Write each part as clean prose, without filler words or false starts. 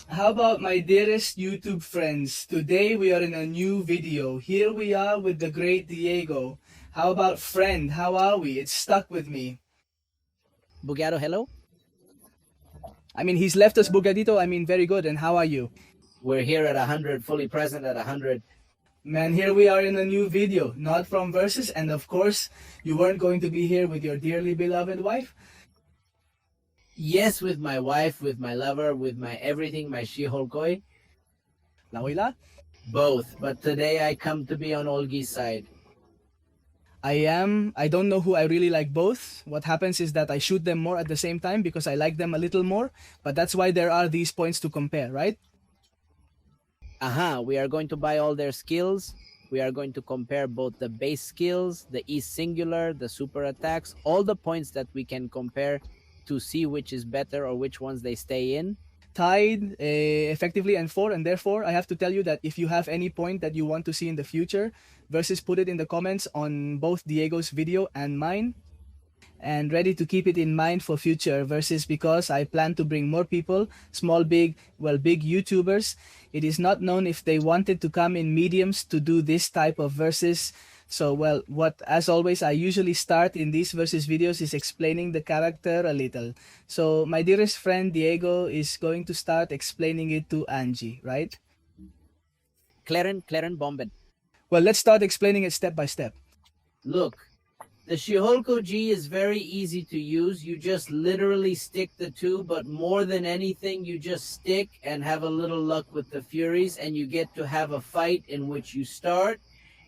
How about my dearest YouTube friends? Today we are in a new video. Here we are with the great Diego. How about friend? How are we? It's stuck with me. Bugado, hello. He's left us Bugadito. Very good. And how are you? We're here at 100, fully present at 100. Man, here we are in a new video. Not from Versus. And of course, you weren't going to be here with your dearly beloved wife. Yes, with my wife, with my lover, with my everything, my Shiholkoi. Lawila? Both. But today I come to be on Olgi's side. I don't know who I really like both. What happens is that I shoot them more at the same time because I like them a little more. But that's why there are these points to compare, right? We are going to buy all their skills. We are going to compare both the base skills, the E singular, the super attacks, all the points that we can compare to see which is better or which ones they stay in. Tied effectively and 4, and therefore I have to tell you that if you have any point that you want to see in the future, Versus put it in the comments on both Diego's video and mine, and ready to keep it in mind for future Versus, because I plan to bring more people, small, big, big YouTubers. It is not known if they wanted to come in mediums to do this type of Versus. So, as always, I usually start in these Versus videos is explaining the character a little. So, my dearest friend Diego is going to start explaining it to Angie, right? Claren Bomben. Well, let's start explaining it step by step. Look, the Shiholko G is very easy to use. You just literally stick the two, but more than anything, you just stick and have a little luck with the Furies, and you get to have a fight in which you start,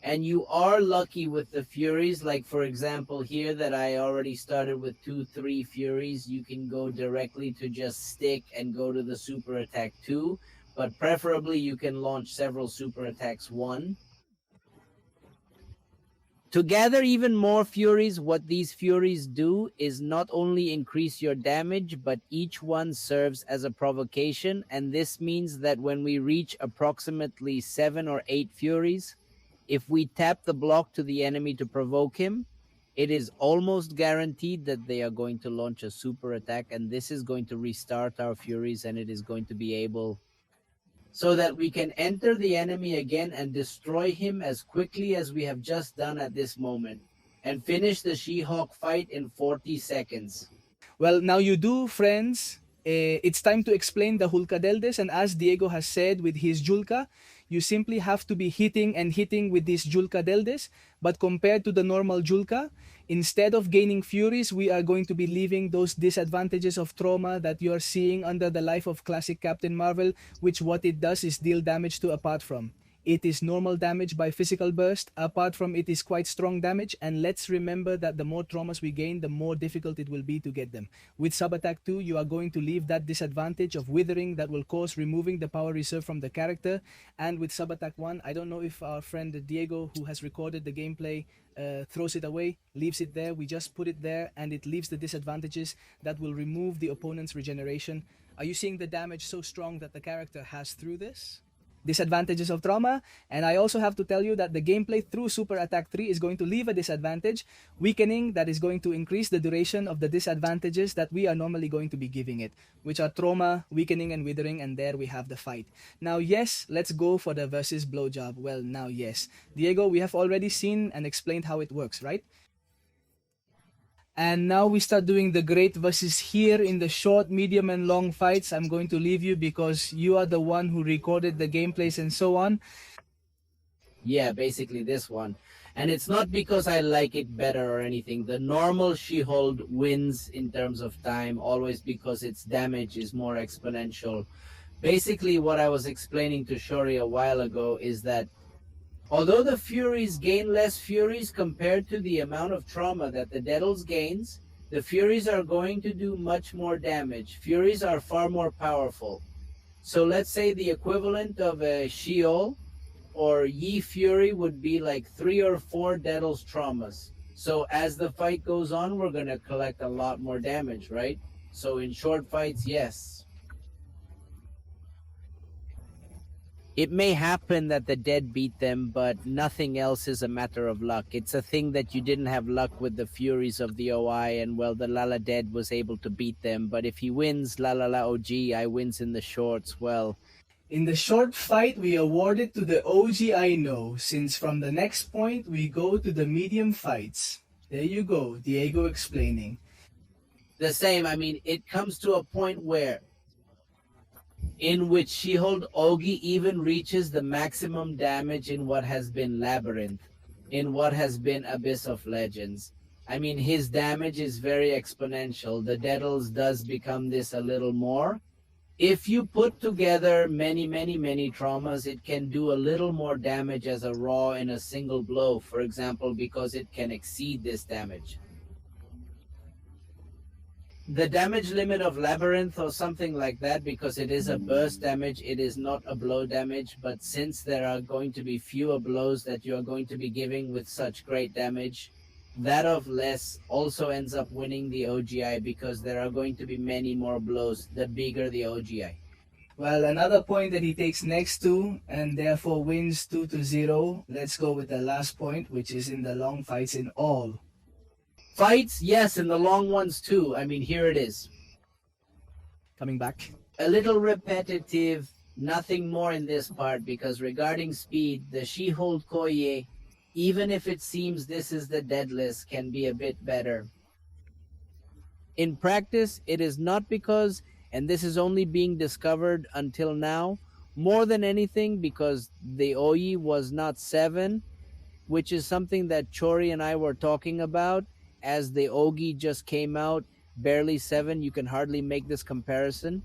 and you are lucky with the Furies. Like, for example, here that I already started with 2-3 Furies, you can go directly to just stick and go to the super attack 2, but preferably you can launch several super attacks 1. To gather even more Furies, what these Furies do is not only increase your damage, but each one serves as a provocation, and this means that when we reach approximately 7 or 8 Furies, if we tap the block to the enemy to provoke him, it is almost guaranteed that they are going to launch a super attack, and this is going to restart our Furies, and it is going to be able so that we can enter the enemy again and destroy him as quickly as we have just done at this moment, and finish the She-Hulk fight in 40 seconds. Well, now you do, friends. It's time to explain the Hulkadeldes, and as Diego has said with his Julka, you simply have to be hitting and hitting with this Julkadeldes, but compared to the normal Julka, instead of gaining Furies, we are going to be leaving those disadvantages of trauma that you are seeing under the life of classic Captain Marvel, which what it does is deal damage to apart from. It is normal damage by physical burst. Apart from it is quite strong damage, and let's remember that the more traumas we gain, the more difficult it will be to get them. With Sub Attack 2, you are going to leave that disadvantage of withering that will cause removing the power reserve from the character. And with Sub Attack 1, I don't know if our friend Diego, who has recorded the gameplay, throws it away, leaves it there. We just put it there, and it leaves the disadvantages that will remove the opponent's regeneration. Are you seeing the damage so strong that the character has through this? Disadvantages of trauma, and I also have to tell you that the gameplay through Super Attack 3 is going to leave a disadvantage, weakening, that is going to increase the duration of the disadvantages that we are normally going to be giving it, which are trauma, weakening, and withering, and there we have the fight. Now, yes, let's go for the versus blowjob. Well, now, yes. Diego, we have already seen and explained how it works, right? And now we start doing the great versus here in the short, medium, and long fights. I'm going to leave you because you are the one who recorded the gameplays and so on. Yeah, basically this one. And it's not because I like it better or anything. The normal She-Hulk wins in terms of time, always because its damage is more exponential. Basically, what I was explaining to Shori a while ago is that although the Furies gain less Furies compared to the amount of trauma that the Daedalus gains, the Furies are going to do much more damage. Furies are far more powerful. So let's say the equivalent of a Sheol or Yi Fury would be like 3 or 4 Daedalus traumas. So as the fight goes on, we're going to collect a lot more damage, right? So in short fights, yes. It may happen that the dead beat them, but nothing else is a matter of luck. It's a thing that you didn't have luck with the Furies of the OI, and well, the Lala Dead was able to beat them. But if he wins La La La OG, I wins in the shorts, well, In the short fight, we award it to the OG I know, since from the next point, we go to the medium fights. There you go, Diego explaining. the same. I mean, it comes to a point where in which She-Hulk Ogi even reaches the maximum damage in what has been Labyrinth, in what has been Abyss of Legends. I mean, his damage is very exponential. The Daedalus does become this a little more. If you put together many traumas, it can do a little more damage as a raw in a single blow, for example, because it can exceed this damage. The damage limit of Labyrinth or something like that, because it is a burst damage, it is not a blow damage, but since there are going to be fewer blows that you are going to be giving with such great damage, that of less also ends up winning the OGI because there are going to be many more blows the bigger the OGI. Well, another point that he takes next to and therefore wins 2-0. Let's go with the last point, which is in the long fights in all. Fights, yes, and the long ones too. I mean, here it is. Coming back. A little repetitive, nothing more in this part, because regarding speed, the She-Hulk Koye, even if it seems this is the deadless, can be a bit better. In practice, it is not because, and this is only being discovered until now, more than anything because the OE was not 7, which is something that Chori and I were talking about, as the Ogi just came out, barely 7, you can hardly make this comparison.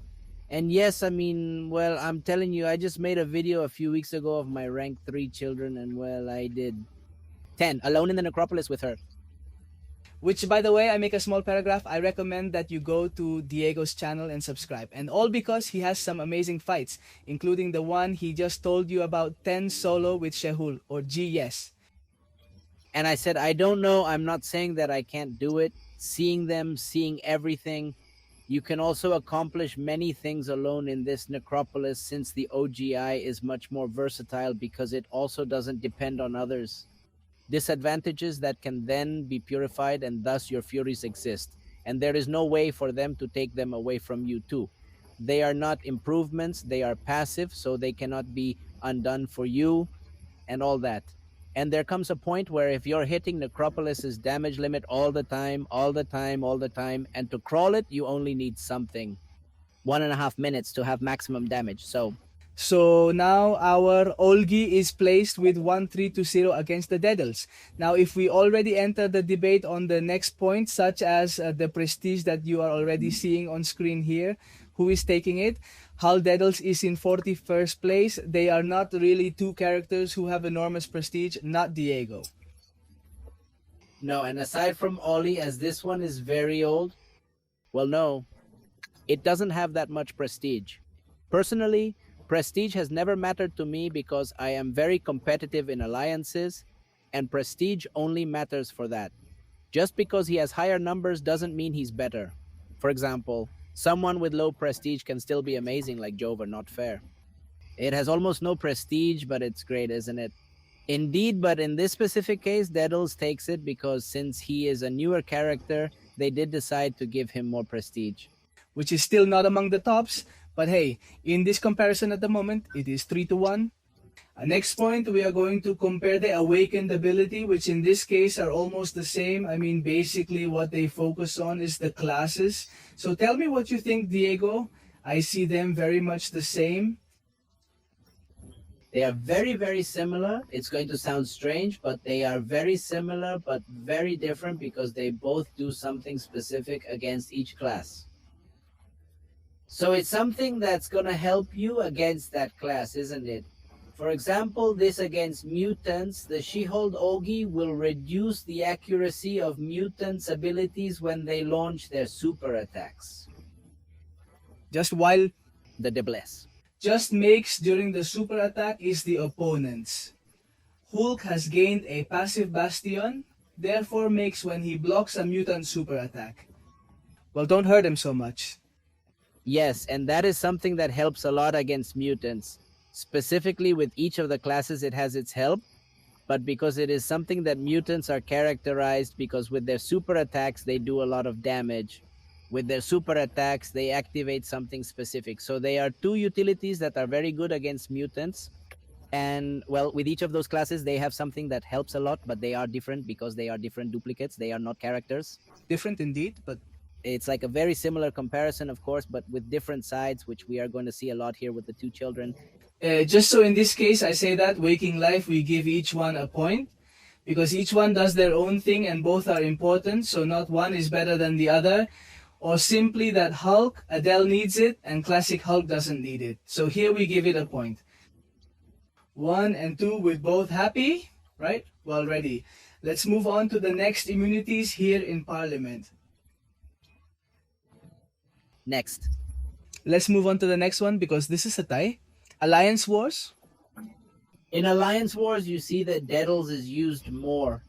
And yes, I mean, well, I'm telling you, I just made a video a few weeks ago of my rank 3 children, and well, I did 10, alone in the necropolis with her. Which, by the way, I make a small paragraph. I recommend that you go to Diego's channel and subscribe. And all because he has some amazing fights, including the one he just told you about, 10 solo with Shehul, or GS. And I said, I don't know, I'm not saying that I can't do it. Seeing them, seeing everything, you can also accomplish many things alone in this necropolis, since the OGI is much more versatile because it also doesn't depend on others. Disadvantages that can then be purified, and thus your furies exist. And there is no way for them to take them away from you too. They are not improvements, they are passive, so they cannot be undone for you and all that. And there comes a point where if you're hitting Necropolis's damage limit all the time, and to crawl it, you only need something. 1.5 minutes to have maximum damage. So now our Olgi is placed with 1-3-0 against the Daedals. Now if we already enter the debate on the next point, such as the prestige that you are already seeing on screen here, who is taking it? Hal Daedals is in 41st place. They are not really two characters who have enormous prestige, not Diego. No, and aside from Ollie, as this one is very old, well, no, it doesn't have that much prestige. Personally, prestige has never mattered to me because I am very competitive in alliances, and prestige only matters for that. Just because he has higher numbers doesn't mean he's better. For example, someone with low prestige can still be amazing like Jover, not fair. It has almost no prestige, but it's great, isn't it? Indeed, but in this specific case, Daedalus takes it because since he is a newer character, they did decide to give him more prestige. Which is still not among the tops, but hey, in this comparison at the moment, it is 3-1. Next point, we are going to compare the awakened ability, which in this case are almost the same. I mean, basically what they focus on is the classes. So tell me what you think, Diego. I see them very much the same. They are very similar. It's going to sound strange, but they are very similar but very different because they both do something specific against each class. So it's something that's going to help you against that class, isn't it? For example, this against mutants, the She-Hulk Ogi will reduce the accuracy of mutants' abilities when they launch their super attacks. Just while The DEATHLESS just makes during the super attack is the opponent's. Hulk has gained a passive bastion, therefore makes when he blocks a mutant super attack. Well, don't hurt him so much. Yes, and that is something that helps a lot against mutants. Specifically, with each of the classes, it has its help, but because it is something that mutants are characterized because with their super attacks, they do a lot of damage. With their super attacks, they activate something specific. So they are two utilities that are very good against mutants. And well, with each of those classes, they have something that helps a lot, but they are different because they are different duplicates. They are not characters. Different indeed, but It's like a very similar comparison, of course, but with different sides, which we are going to see a lot here with the two children. just so in this case, I say that Waking Life, we give each one a point because each one does their own thing and both are important. So not one is better than the other, or simply that Hulk, Adele needs it and Classic Hulk doesn't need it. So here we give it a point. 1 and 2 with both happy, right? Well, ready. Let's move on to the next immunities here in Parliament. Next. Let's move on to the next one because this is a tie. Alliance Wars. In Alliance Wars, you see that Daedalus is used more.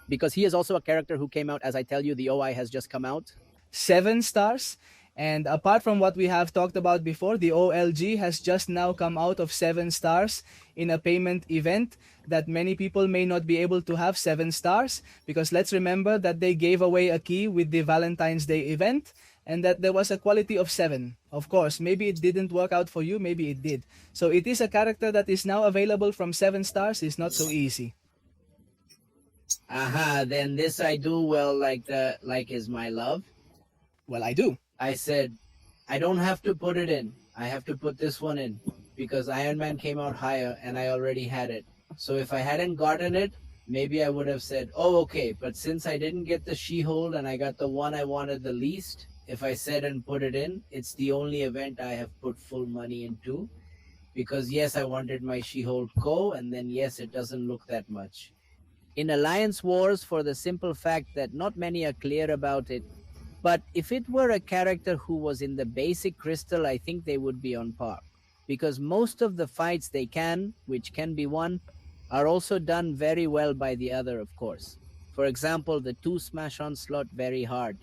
Because he is also a character who came out, as I tell you, the OI has just come out. 7 stars. And apart from what we have talked about before, the OLG has just now come out of 7 stars in a payment event that many people may not be able to have 7 stars because let's remember that they gave away a key with the Valentine's Day event and that there was a quality of 7. Of course, maybe it didn't work out for you, maybe it did. So it is a character that is now available from 7 stars. It's not so easy. Aha, then this I do well like is my love. Well, I do. I said, I don't have to put it in. I have to put this one in because Iron Man came out higher and I already had it. So if I hadn't gotten it, maybe I would have said, oh, okay. But since I didn't get the She-Hulk and I got the one I wanted the least, if I said and put it in, it's the only event I have put full money into. Because yes, I wanted my She-Hulk Go, and then yes, it doesn't look that much. In Alliance Wars, for the simple fact that not many are clear about it, but if it were a character who was in the basic crystal, I think they would be on par. Because most of the fights they can, which can be won, are also done very well by the other, of course. For example, the 2 smash Onslaught very hard.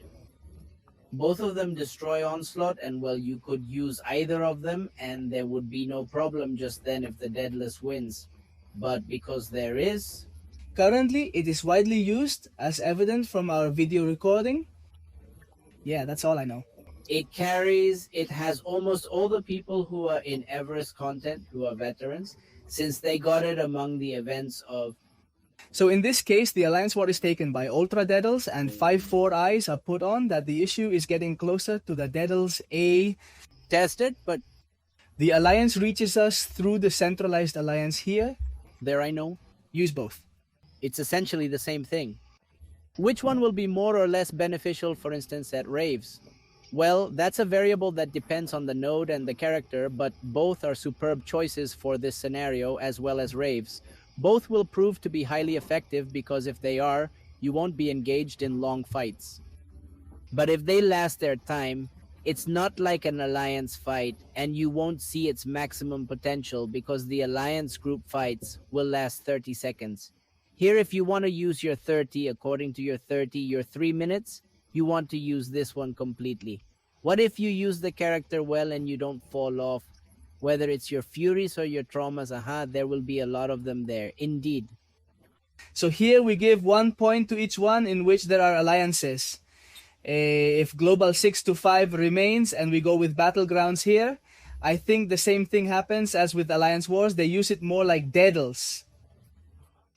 Both of them destroy Onslaught, and well, you could use either of them, and there would be no problem just then if the Deathless wins. But because there is... Currently, it is widely used, as evident from our video recording. Yeah, that's all I know. It has almost all the people who are in Everest content, who are veterans, since they got it among the events of... So in this case, the Alliance War is taken by Ultra Daedals and 5-4 eyes are put on that the issue is getting closer to the Daedals A. tested, but... The Alliance reaches us through the centralized Alliance here. There I know. Use both. It's essentially the same thing. Which one will be more or less beneficial, for instance, at raves? Well, that's a variable that depends on the node and the character, but both are superb choices for this scenario as well as raves. Both will prove to be highly effective because if they are, you won't be engaged in long fights. But if they last their time, it's not like an alliance fight and you won't see its maximum potential because the alliance group fights will last 30 seconds. Here, if you want to use your 30 according to your 30, your 3 minutes, you want to use this one completely. What if you use the character well and you don't fall off? Whether it's your furies or your traumas, there will be a lot of them there, indeed. So here we give 1 point to each one in which there are alliances. If Global 6 to 5 remains and we go with Battlegrounds here, I think the same thing happens as with Alliance Wars. They use it more like Daedals.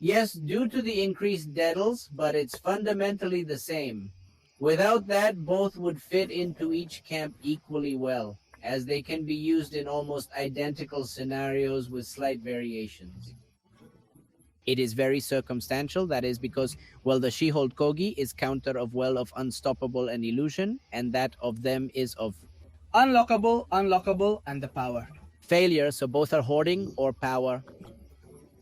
Yes, due to the increased Daedals, but it's fundamentally the same. Without that, both would fit into each camp equally well, as they can be used in almost identical scenarios with slight variations. It is very circumstantial, that is because, well, the She-Hulk Kogi is counter of Unstoppable and Illusion, and that of them is of Unlockable, and the power. Failure, so both are hoarding or power.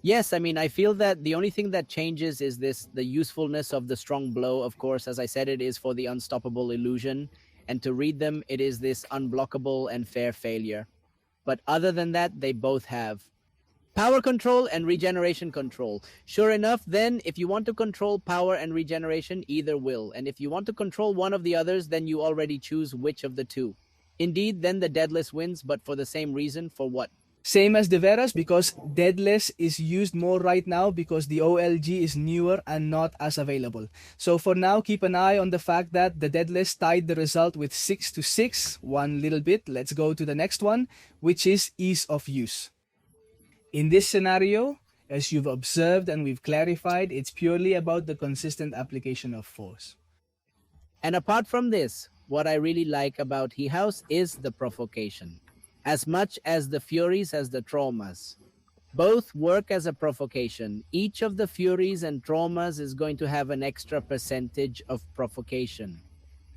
Yes, I mean, I feel that the only thing that changes is the usefulness of the Strong Blow, of course. As I said, it is for the Unstoppable Illusion, and to read them, it is this Unblockable and Fair Failure. But other than that, they both have power control and regeneration control. Sure enough, then, if you want to control power and regeneration, either will. And if you want to control one of the others, then you already choose which of the two. Indeed, then the Deathless wins, but for the same reason, for what? Same as the Veras, because Deathless is used more right now because the OLG is newer and not as available. So for now, keep an eye on the fact that the Deathless tied the result with 6 to 6, one little bit. Let's go to the next one, which is ease of use. In this scenario, as you've observed and we've clarified, it's purely about the consistent application of force. And apart from this, what I really like about He House is the provocation. As much as the Furies as the Traumas. Both work as a provocation. Each of the Furies and Traumas is going to have an extra percentage of provocation.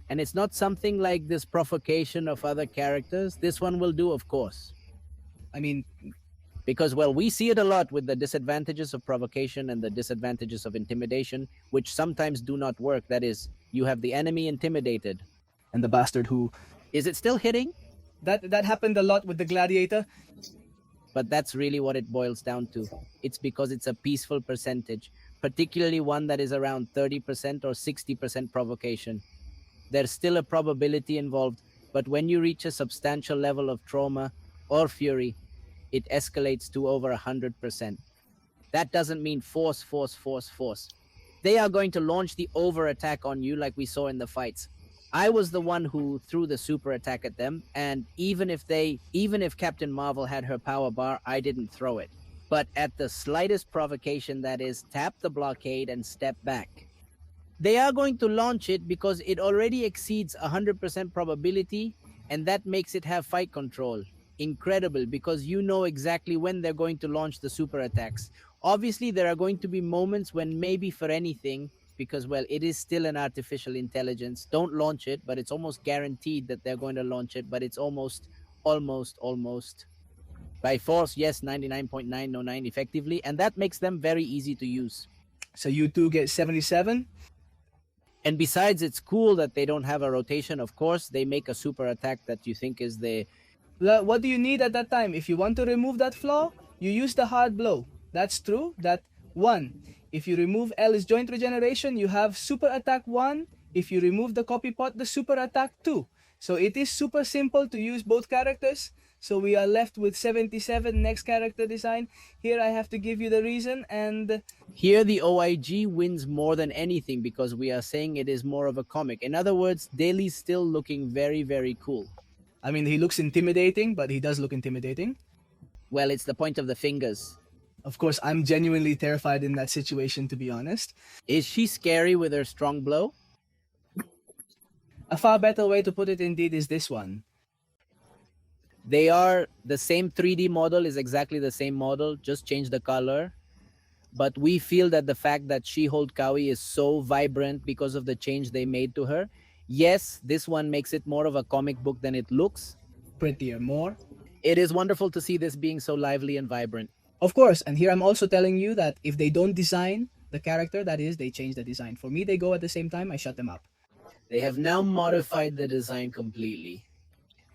And it's not something like this provocation of other characters. This one will do, of course. I mean, Because, well, we see it a lot with the disadvantages of provocation and the disadvantages of intimidation, which sometimes do not work. That is, you have the enemy intimidated. and the bastard who Is it still hitting? that happened a lot with the Gladiator. But that's really what it boils down to. It's because it's a peaceful percentage, particularly one that is around 30% or 60% provocation. There's still a probability involved, but when you reach a substantial level of trauma or fury, it escalates to over 100%. That doesn't mean force, force, force, force. They are going to launch the over attack on you like we saw in the fights. I was the one who threw the super attack at them, and even if Captain Marvel had her power bar, I didn't throw it. But at the slightest provocation, that is, tap the blockade and step back. They are going to launch it because it already exceeds 100% probability, and that makes it have fight control. Incredible, because you know exactly when they're going to launch the super attacks. Obviously, there are going to be moments when maybe for anything, because, well, it is still an artificial intelligence. Don't launch it, but it's almost guaranteed that they're going to launch it, but it's almost. By force, yes, 99.909 effectively, and that makes them very easy to use. So you two get 77. And besides, it's cool that they don't have a rotation, of course. They make a super attack that you think is the. What do you need at that time? If you want to remove that flaw, you use the hard blow. That's true. That 1. If you remove L's joint regeneration, you have super attack 1. If you remove the copy pot, the super attack 2. So it is super simple to use both characters. So we are left with 77 next character design. Here I have to give you the reason, and Here, the OIG wins more than anything because we are saying it is more of a comic. In other words, Daly's still looking very, very cool. I mean, he looks intimidating, but he does look intimidating. Well, it's the point of the fingers. Of course, I'm genuinely terrified in that situation, to be honest. Is she scary with her strong blow? A far better way to put it indeed is this one. They are the same 3D model, is exactly the same model, just change the color. But we feel that the fact that She-Hulk Kawi is so vibrant because of the change they made to her. Yes, this one makes it more of a comic book than it looks. Prettier, more. It is wonderful to see this being so lively and vibrant. Of course, and here I'm also telling you that if they don't design the character, that is, they change the design. For me, they go at the same time, I shut them up. They have now modified the design completely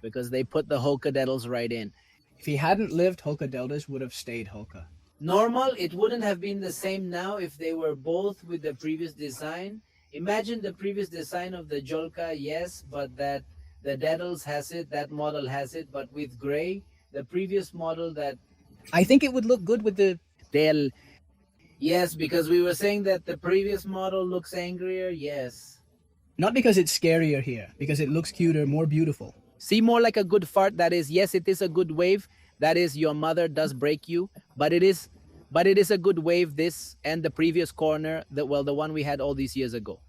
because they put the Hulkadeddles right in. If he hadn't lived, Hulkadelders would have stayed Hulka. Normal, it wouldn't have been the same now if they were both with the previous design. Imagine the previous design of the Jolka, yes, but that the Daddles has it, that model has it, but with gray, the previous model that I think it would look good with the... they'll. Yes, because we were saying that the previous model looks angrier, yes. Not because it's scarier here, because it looks cuter, more beautiful. See, more like a good fart, that is, yes, it is a good wave, that is, your mother does break you, but it is a good wave, this and the previous corner, the one we had all these years ago.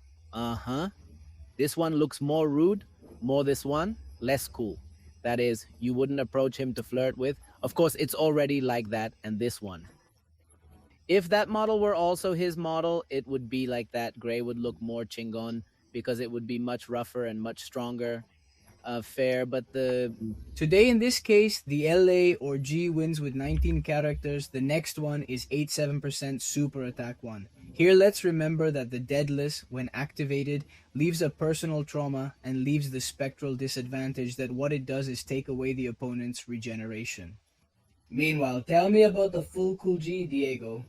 This one looks more rude, more this one, less cool. That is, you wouldn't approach him to flirt with. Of course, it's already like that, and this one. If that model were also his model, it would be like that. Gray would look more chingon because it would be much rougher and much stronger. Fair, but the Today, in this case, the LA or G wins with 19 characters. The next one is 87% super attack 1. Here, let's remember that the Deathless, when activated, leaves a personal trauma and leaves the spectral disadvantage that what it does is take away the opponent's regeneration. Meanwhile, tell me about the full cool G, Diego.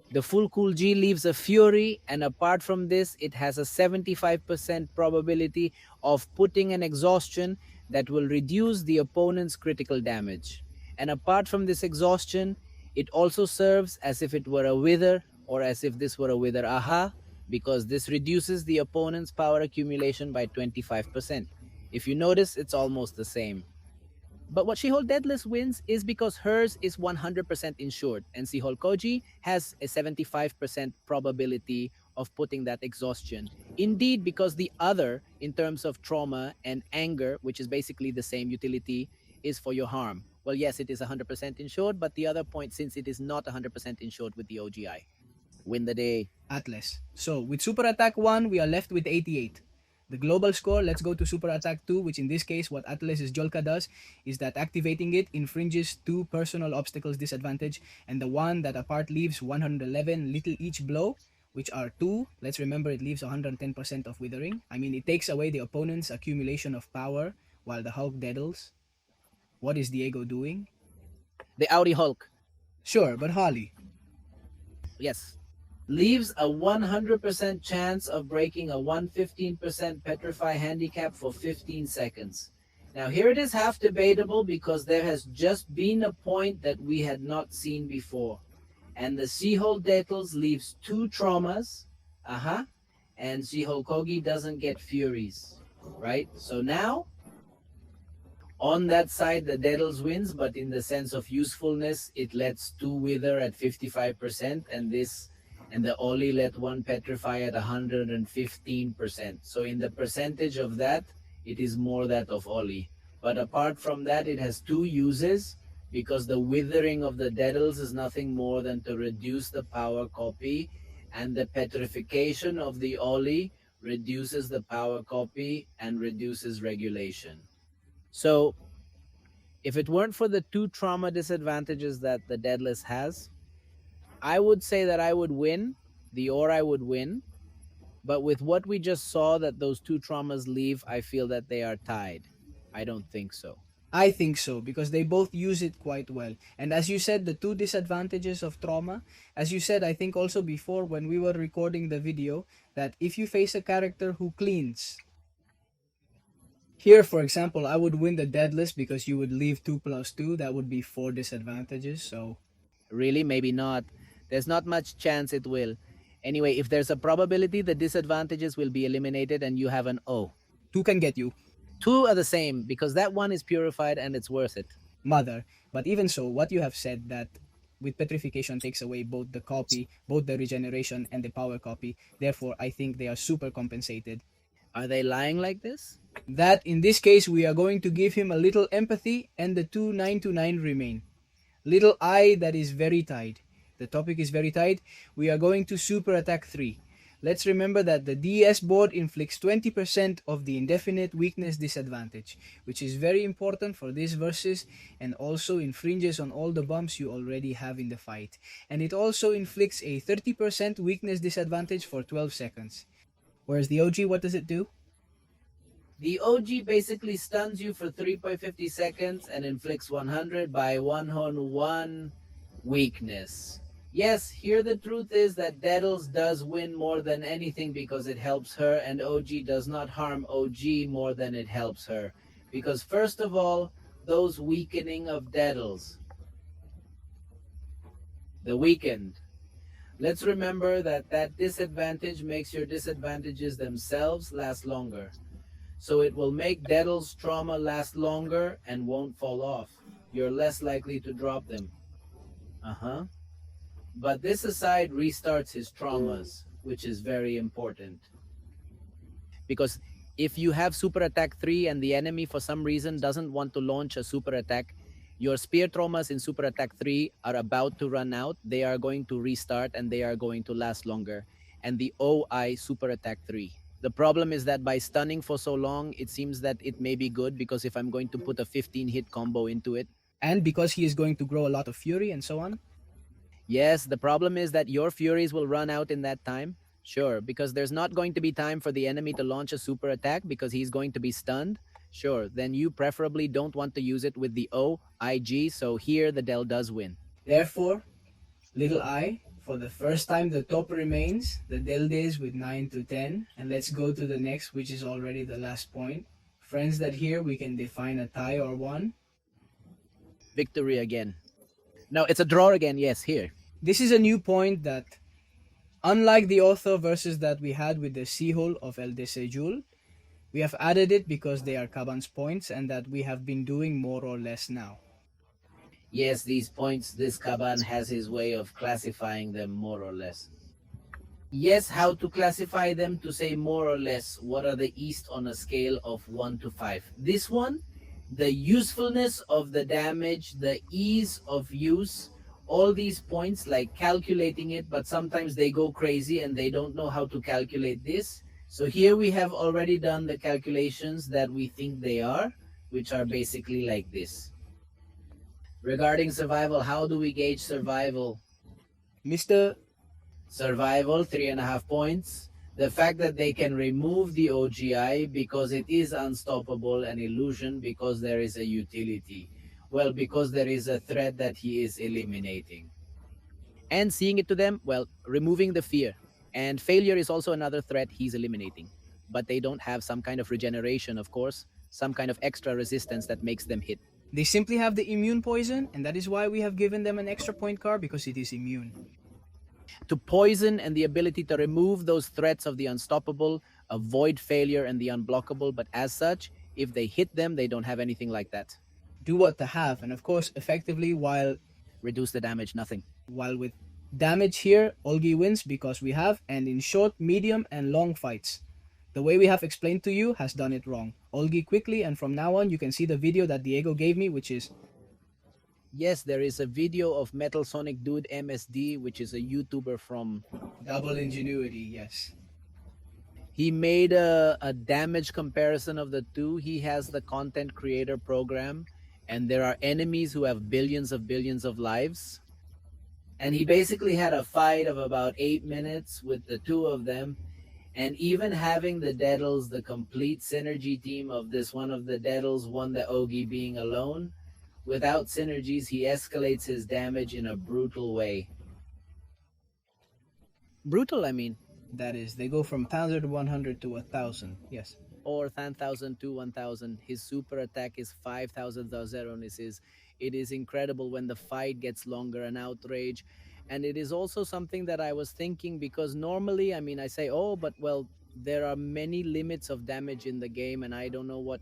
The full cool G leaves a fury, and apart from this, it has a 75% probability of putting an exhaustion that will reduce the opponent's critical damage. And apart from this exhaustion, it also serves as if it were a wither, or as if this were a wither aha, because this reduces the opponent's power accumulation by 25%. If you notice, it's almost the same. But what She-Hulk Deathless wins is because hers is 100% insured, and She-Hulk Koji has a 75% probability of putting that exhaustion. Indeed, because the other, in terms of trauma and anger, which is basically the same utility, is for your harm. Well, yes, it is 100% insured, but the other point, since it is not 100% insured with the OGI, win the day. Atlas. So with Super Attack 1, we are left with 88. The global score, let's go to Super Attack 2, which in this case, what Atlas's Jolka does is that activating it infringes 2 personal obstacles disadvantage, and the one that apart leaves 111 little each blow, which are 2. Let's remember it leaves 110% of withering. I mean, it takes away the opponent's accumulation of power while the Hulk deadles. What is Diego doing? The Audi Hulk. Sure, but Harley. Yes. Leaves a 100% chance of breaking a 115% petrify handicap for 15 seconds. Now here it is half debatable because there has just been a point that we had not seen before. And the She-Hulk Deathless leaves 2 traumas, and She-Hulk Kogi doesn't get furies, right? So now, on that side, the Deathless wins, but in the sense of usefulness, it lets 2 wither at 55%, and the Oli let 1 petrify at 115%. So in the percentage of that, it is more that of Oli. But apart from that, it has 2 uses, because the withering of the Deathless is nothing more than to reduce the power copy, and the petrification of the Oli reduces the power copy and reduces regulation. So if it weren't for the 2 trauma disadvantages that the Deathless has, I would say that I would win, the Ori would win, but with what we just saw that those 2 traumas leave, I feel that they are tied. I don't think so. I think so, because they both use it quite well. And as you said, the 2 disadvantages of trauma, as you said, I think also before when we were recording the video, that if you face a character who cleans, here for example, I would win the Deadless because you would leave 2 plus 2, that would be 4 disadvantages, so... Really? Maybe not. There's not much chance it will. Anyway, if there's a probability, the disadvantages will be eliminated and you have an O. 2 can get you. 2 are the same, because that one is purified and it's worth it. Mother. But even so, what you have said that with petrification takes away both the copy, both the regeneration and the power copy. Therefore, I think they are super compensated. Are they lying like this? That in this case, we are going to give him a little empathy and the 2 9-9 remain. Little I that is very tied. The topic is very tight. We are going to Super Attack 3. Let's remember that the DS board inflicts 20% of the indefinite weakness disadvantage, which is very important for this versus, and also infringes on all the bumps you already have in the fight. And it also inflicts a 30% weakness disadvantage for 12 seconds. Whereas the OG, what does it do? The OG basically stuns you for 3.50 seconds and inflicts 100 by 1 weakness. Yes, here the truth is that Deathless does win more than anything because it helps her, and OG does not harm OG more than it helps her. Because first of all, those weakening of Deathless. The weakened. Let's remember that that disadvantage makes your disadvantages themselves last longer. So it will make Deathless trauma last longer and won't fall off. You're less likely to drop them. But this aside restarts his traumas, which is very important. Because if you have Super Attack 3 and the enemy for some reason doesn't want to launch a Super Attack, your spear traumas in Super Attack 3 are about to run out. They are going to restart and they are going to last longer. And the OI Super Attack 3. The problem is that by stunning for so long, it seems that it may be good, because if I'm going to put a 15-hit combo into it, and because he is going to grow a lot of fury and so on. Yes, the problem is that your furies will run out in that time. Sure, because there's not going to be time for the enemy to launch a super attack because he's going to be stunned. Sure, then you preferably don't want to use it with the OIG, so here the Del does win. Therefore, little I, for the first time the top remains, the Del Days with 9 to 10. And let's go to the next, which is already the last point. Friends, that here we can define a tie or one. Victory again. No, it's a draw again. Yes, here. This is a new point that, unlike the author versus that we had with the Seahole of El Desejul, we have added it because they are Kaban's points and that we have been doing more or less now. Yes, these points, this Kaban has his way of classifying them more or less. Yes, how to classify them to say more or less what are the East on a scale of 1 to 5. This one, the usefulness of the damage, the ease of use, all these points like calculating it, but sometimes they go crazy and they don't know how to calculate this. So here we have already done the calculations that we think they are, which are basically like this. Regarding survival, how do we gauge survival? Mr. Survival, 3.5 points. The fact that they can remove the OGI because it is unstoppable, and illusion because there is a utility. Well, because there is a threat that he is eliminating. And seeing it to them, well, removing the fear. And failure is also another threat he's eliminating. But they don't have some kind of regeneration, of course, some kind of extra resistance that makes them hit. They simply have the immune poison, and that is why we have given them an extra point card, because it is immune. To poison and the ability to remove those threats of the unstoppable, avoid failure and the unblockable, but as such, if they hit them, they don't have anything like that. Do what to have, and of course, effectively, while Reduce the damage, nothing. with damage here, Olgi wins because we have, and in short, medium, and long fights. The way we have explained to you has done it wrong. Olgi quickly, and from now on, you can see the video that Diego gave me, which is Yes, there is a video of Metal Sonic Dude MSD, which is a YouTuber from. double ingenuity, yes. He made a damage comparison of the two. He has the content creator program, and there are enemies who have billions of lives. And he basically had a fight of about 8 minutes with the two of them. And even having the Deadles, the complete synergy team of this one of the Deadles, one the Ogi being alone, without synergies, he escalates his damage in a brutal way. Brutal, I mean. That is, they go from 1,100 to 1,000, yes. Or 10,000 to 1,000. His super attack is 5,000 Zeronis. It is incredible when the fight gets longer, an outrage. And it is also something that I was thinking, because normally, I mean, I say, oh, but well, there are many limits of damage in the game, and I don't know what.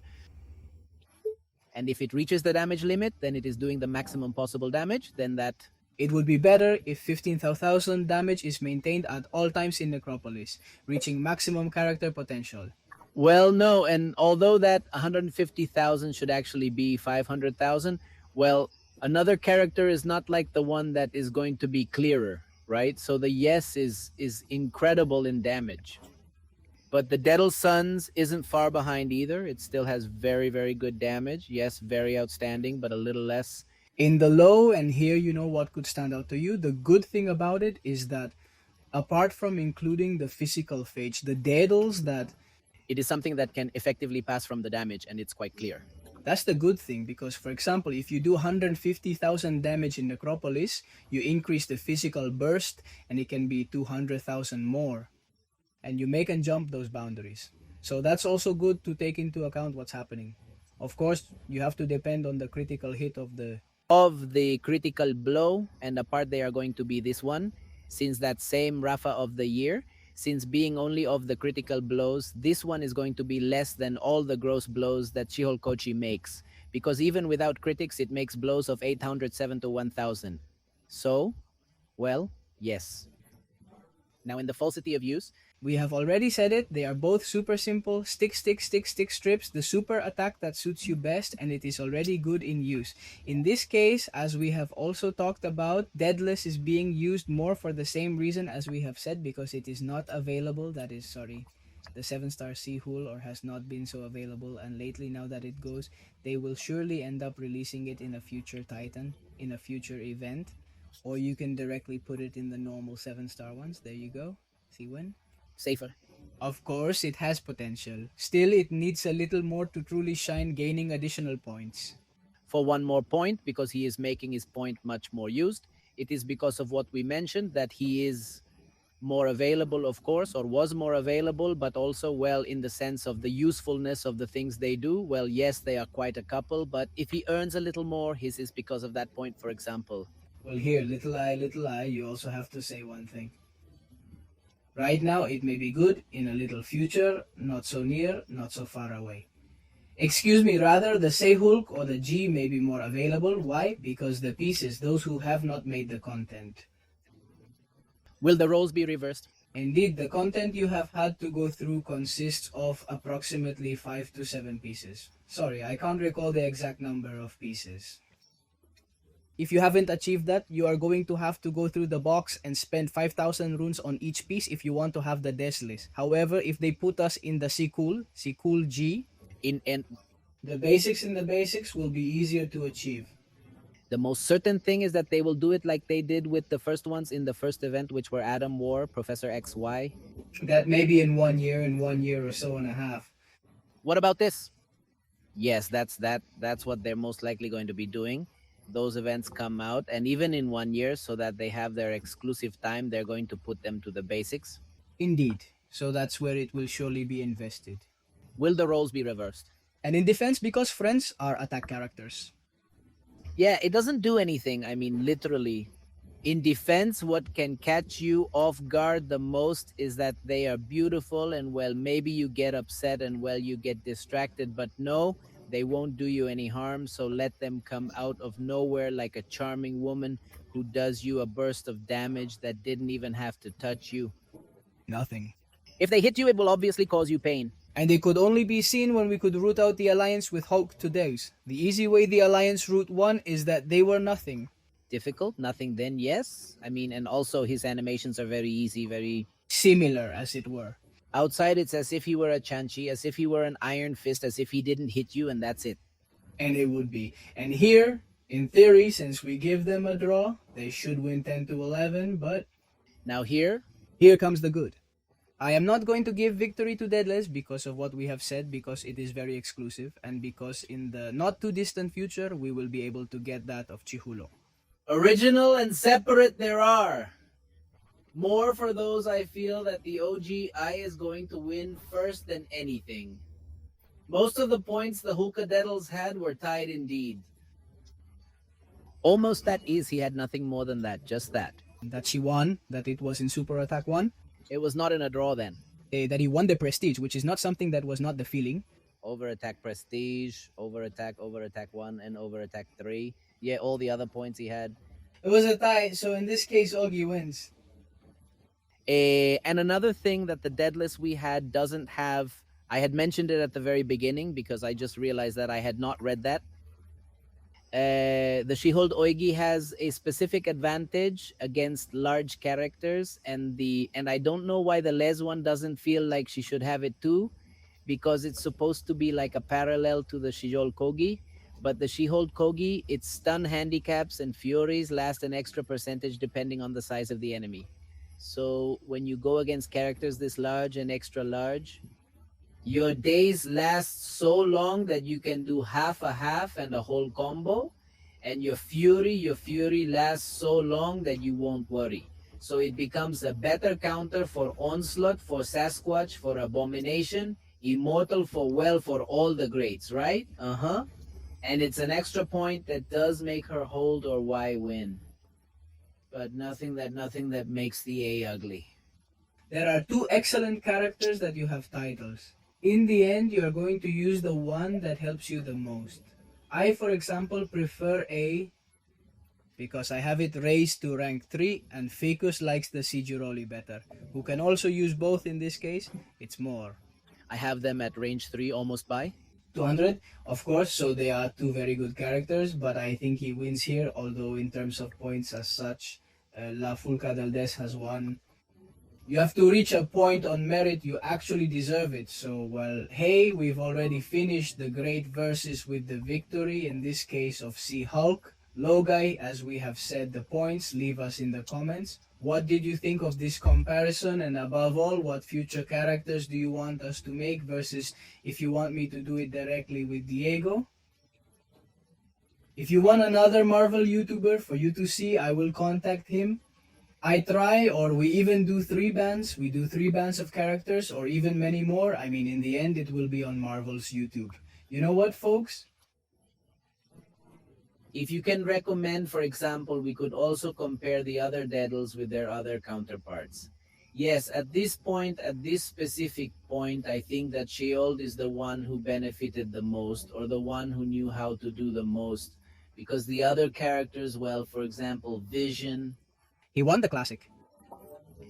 And if it reaches the damage limit, then it is doing the maximum possible damage, then that. It would be better if 15,000 damage is maintained at all times in Necropolis, reaching maximum character potential. Well, no, and although that 150,000 should actually be 500,000, well, another character is not like the one that is going to be clearer, right? So the yes is incredible in damage. But the Deadle Suns isn't far behind either. It still has very, very good damage. Yes, very outstanding, but a little less. In the low, and here you know what could stand out to you, the good thing about it is that apart from including the physical phage, the Daedals that It is something that can effectively pass from the damage, and it's quite clear. that's the good thing, because for example, if you do 150,000 damage in Necropolis, you increase the physical burst and it can be 200,000 more. And you make and jump those boundaries. So that's also good to take into account what's happening. Of course, you have to depend on the critical hit of the Critical blow, and apart they are going to be this one, since that same Rafa of the year. Since being only of the critical blows, this one is going to be less than all the gross blows that Shihol Kochi makes. Because even without critics, it makes blows of 807 to 1,000. So, well, yes. Now in the falsity of use, we have already said it, they are both super simple, stick strips, the super attack that suits you best, and it is already good in use. In this case, as we have also talked about, Deathless is being used more for the same reason as we have said, because it is not available, the 7-star Seahul, or has not been so available, and lately now that it goes, they will surely end up releasing it in a future Titan, in a future event, or you can directly put it in the normal 7-star ones. There you go. See when? safer. Of course, it has potential. Still, it needs a little more to truly shine, gaining additional points. For one more point, because he is making his point much more used, it is because of what we mentioned, that he is more available, of course, or was more available, but also, well, in the sense of the usefulness of the things they do, well, yes, they are quite a couple, but if he earns a little more, his is because of that point, for example. Well, here, little eye, you also have to say one thing. Right now, it may be good, in a little future, not so near, not so far away. Excuse me, rather, the Say Hulk or the G may be more available. Why? Because the pieces, those who have not made the content. Will the roles be reversed? Indeed, the content you have had to go through consists of approximately 5 to 7 pieces. Sorry, I can't recall the exact number of pieces. If you haven't achieved that, you are going to have to go through the box and spend 5,000 runes on each piece if you want to have the DEATHLESS. However, if they put us in the Sikul G, In the basics in the basics will be easier to achieve. the most certain thing is that they will do it like they did with the first ones in the first event, which were Adam War, Professor XY. That may be in 1 year or so and a half. What about this? Yes, that's what they're most likely going to be doing. Those events come out, and even in 1 year, so that they have their exclusive time, they're going to put them to the basics. Indeed, so that's where it will surely be invested. Will the roles be reversed? And in defense, because friends are attack characters. Yeah, it doesn't do anything. I mean, literally. In defense, what can catch you off guard the most is that they are beautiful, and well, maybe you get upset and well, you get distracted, but no, they won't do you any harm. So let them come out of nowhere like a charming woman who does you a burst of damage that didn't even have to touch you. Nothing. If they hit you, it will obviously cause you pain. And they could only be seen when we could root out the alliance with Hulk to Deus. The easy way the alliance route won is that they were nothing. Difficult, nothing then, yes. I mean, and also his animations are very easy, very Similar, as it were. outside. It's as if he were a Chanchi, as if he were an Iron Fist, as if he didn't hit you, and that's it. And it would be. And here, in theory, since we give them a draw, they should win 10 to 11, but Now here comes the good. I am not going to give victory to Deathless because of what we have said, because it is very exclusive, and because in the not too distant future, we will be able to get that of Chihulo. Original and separate there are. More for those I feel that the OGI is going to win first than anything. Most of the points the Hulkadedels had were tied indeed. almost that is, he had nothing more than that, just that. That she won, that it was in Super Attack 1, It was not in a draw then. that he won the prestige, which is not something that was not the feeling. Over attack prestige, over attack 1, and over attack 3. Yeah, all the other points he had. It was a tie, so in this case, Augie wins. And another thing that the Deadless we had doesn't have, I had mentioned it at the very beginning because I just realized that I had not read that. The She-Hulk Oigi has a specific advantage against large characters, and I don't know why the Les one doesn't feel like she should have it too, because it's supposed to be like a parallel to the She-Hulk Kogi. But the She-Hulk Kogi, its stun handicaps and furies last an extra percentage depending on the size of the enemy. So when you go against characters this large and extra large, Your days last so long that you can do half a half and a whole combo. And your fury lasts so long that you won't worry. So it becomes a better counter for Onslaught, for Sasquatch, for Abomination, Immortal for all the greats, right? uh-huh. And it's an extra point that does make her hold or Y win. But nothing that makes the A ugly. There are two excellent characters that you have titles. In the end, you are going to use the one that helps you the most. I, for example, prefer A because I have it raised to rank 3 and Ficus likes the Siguroli better, who can also use both in this case. It's more. I have them at range 3 almost by. 200, of course, so they are two very good characters, but I think he wins here, although in terms of points as such, La Fulca del Des has won. You have to reach a point on merit you actually deserve it. So, well, hey, we've already finished the great verses with the victory, in this case of She-Hulk. Logai, as we have said the points, leave us in the comments. What did you think of this comparison? And above all, what future characters do you want us to make versus if you want me to do it directly with Diego? If you want another Marvel YouTuber for you to see, I will contact him. I try, or we even do 3 bands. We do 3 bands of characters, or even many more. I mean, in the end, it will be on Marvel's YouTube. You know what, folks? If you can recommend, for example, we could also compare the other Daedals with their other counterparts. Yes, at this point, at this specific point, I think that Sheol is the one who benefited the most, or the one who knew how to do the most, because the other characters, well, for example, Vision. He won the classic.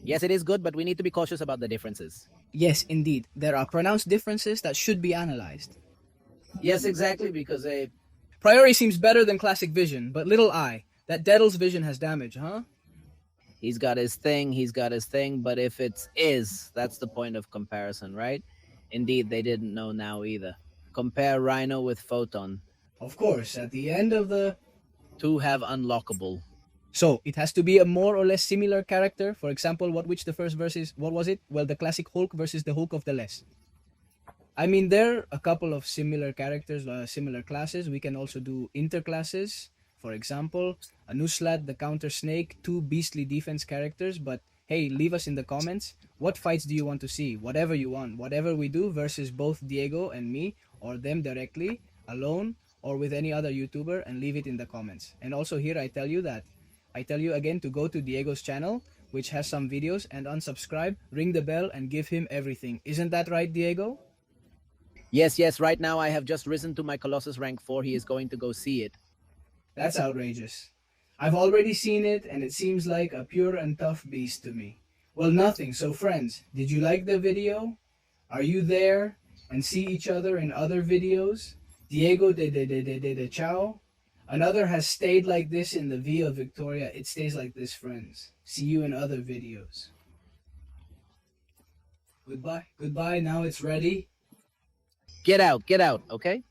Yes, it is good, but we need to be cautious about the differences. Yes, indeed. There are pronounced differences that should be analyzed. Yes, exactly, because Priori seems better than classic Vision, but little I. That Daedal's vision has damage, huh? He's got his thing, but if it's that's the point of comparison, right? Indeed, they didn't know now either. Compare Rhino with Photon. Of course, at the end of the... Two have unlockable. So, it has to be a more or less similar character. For example, which the first verse is? What was it? Well, the classic Hulk versus the Hulk of the Less. I mean, there are a couple of similar characters, similar classes. We can also do interclasses. For example, a Nuzlocke, the Counter Snake, 2 beastly defense characters. But hey, leave us in the comments. What fights do you want to see? Whatever you want. Whatever we do versus both Diego and me, or them directly, alone, or with any other YouTuber, and leave it in the comments. And also here I tell you again to go to Diego's channel, which has some videos, and unsubscribe, ring the bell, and give him everything. Isn't that right, Diego? Yes, right now I have just risen to my Colossus rank 4. He is going to go see it. That's outrageous. I've already seen it, and it seems like a pure and tough beast to me. Well, nothing. So friends, did you like the video? Are you there and see each other in other videos? Diego de Chao. Another has stayed like this in the V of Victoria. It stays like this, friends. See you in other videos. Goodbye. Goodbye. Now it's ready. Get out, okay?